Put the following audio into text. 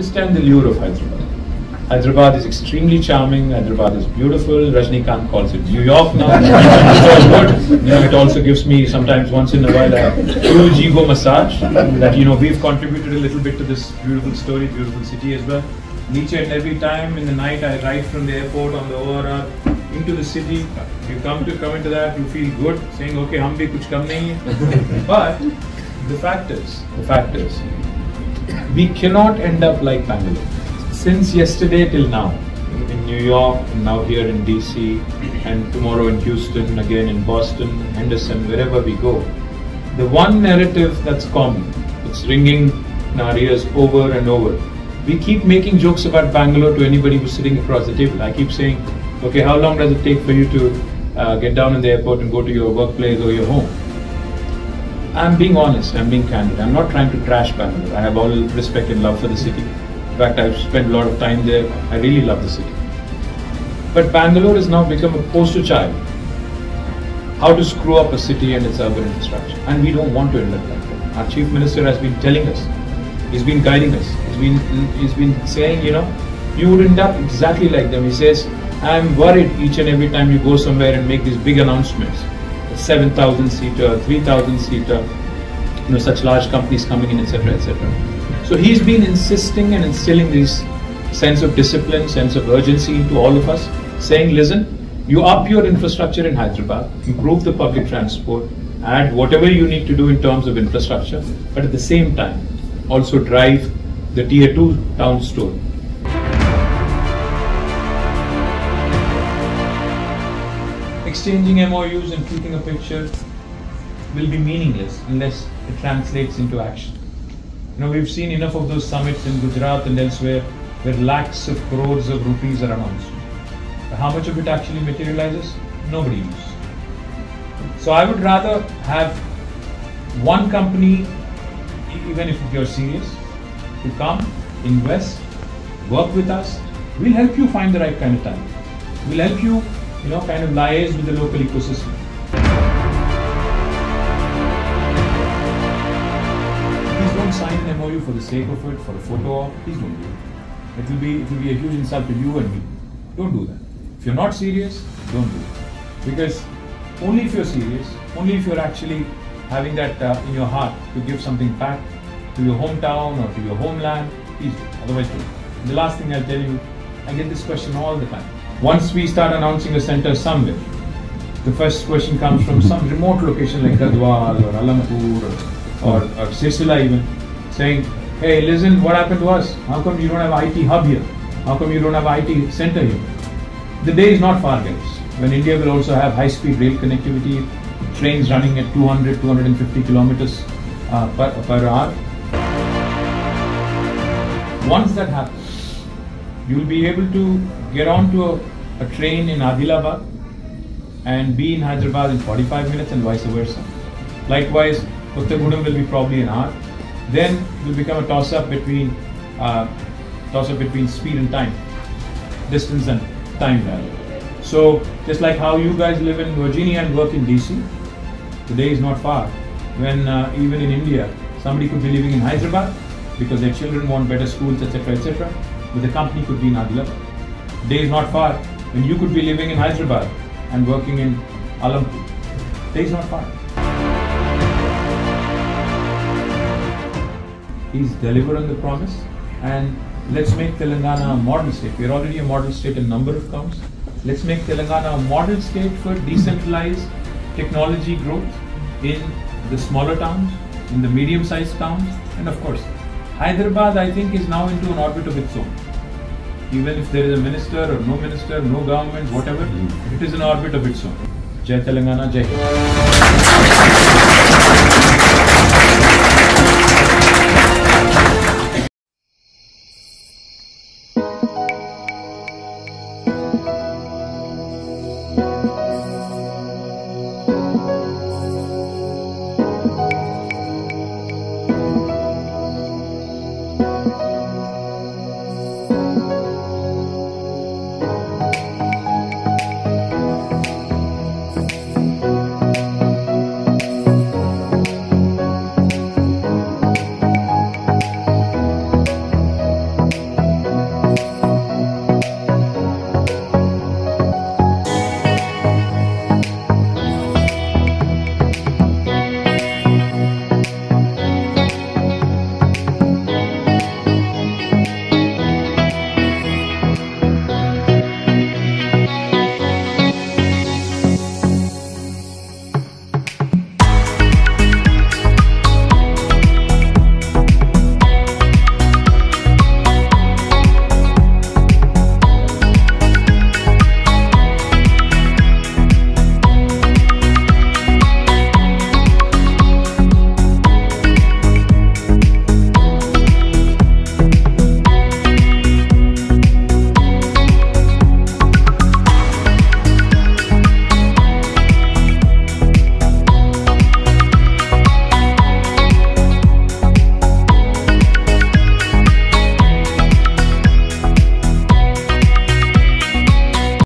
understand the lure of Hyderabad. Hyderabad is extremely charming. Hyderabad is beautiful. Rajnikant calls it New York now. It's all good. It also gives me sometimes once in a while a huge ego massage that we've contributed a little bit to this beautiful story, beautiful city as well. Each and every time in the night I ride from the airport on the ORR into the city. You come into that, you feel good, saying, okay, hum bhi kuch kam nahi hai. But the fact is, we cannot end up like Bangalore. Since yesterday till now, in New York, and now here in DC, and tomorrow in Houston, again in Boston, Henderson, wherever we go, the one narrative that's common, it's ringing in our ears over and over. We keep making jokes about Bangalore to anybody who's sitting across the table. I keep saying, okay, how long does it take for you to get down in the airport and go to your workplace or your home? I'm being honest, I'm being candid. I'm not trying to trash Bangalore. I have all respect and love for the city. In fact, I've spent a lot of time there. I really love the city. But Bangalore has now become a poster child. How to screw up a city and its urban infrastructure. And we don't want to end up like that. Our Chief Minister has been telling us. He's been guiding us. He's been saying, you would end up exactly like them. He says, I'm worried each and every time you go somewhere and make these big announcements. A 7,000-seater, 3,000-seater, such large companies coming in, etc., etc. So he's been insisting and instilling this sense of discipline, sense of urgency into all of us, saying, listen, you up your infrastructure in Hyderabad, improve the public transport, add whatever you need to do in terms of infrastructure, but at the same time, also drive the Tier 2 town story. Exchanging MOUs and keeping a picture will be meaningless unless it translates into action. We've seen enough of those summits in Gujarat and elsewhere where lakhs of crores of rupees are announced. But how much of it actually materializes? Nobody knows. So I would rather have one company, even if you're serious, to come, invest, work with us. We'll help you find the right kind of talent. We'll help you, kind of liaise with the local ecosystem. Please don't sign an MOU for the sake of it, for a photo op. Please don't do it. It will be a huge insult to you and me. Don't do that. If you're not serious, don't do it. Because only if you're serious, only if you're actually having that in your heart to give something back to your hometown or to your homeland, please do. Otherwise, don't. And the last thing I'll tell you, I get this question all the time. Once we start announcing a center somewhere, the first question comes from some remote location like Gadwal or Alampur or Sisila even, saying, hey, listen, what happened to us? How come you don't have IT hub here? How come you don't have IT center here? The day is not far, guys, when India will also have high-speed rail connectivity, trains running at 200, 250 kilometers per hour. Once that happens, you will be able to get onto a train in Adilabad and be in Hyderabad in 45 minutes and vice versa. Likewise, Kottagudem will be probably an hour. Then it will become a toss-up between speed and time, distance and time value. So just like how you guys live in Virginia and work in DC, the day is not far when even in India somebody could be living in Hyderabad because their children want better schools, etc., etc. But the company could be in Adilabad. The day is not far when you could be living in Hyderabad and working in Alampur. The day is not far. Please deliver on the promise and let's make Telangana a model state. We are already a model state in a number of counts. Let's make Telangana a model state for decentralized technology growth in the smaller towns, in the medium-sized towns, and of course, Hyderabad, I think, is now into an orbit of its own. Even if there is a minister or no minister, no government, whatever, it is an orbit of its own. Jai Telangana, Jai Hind.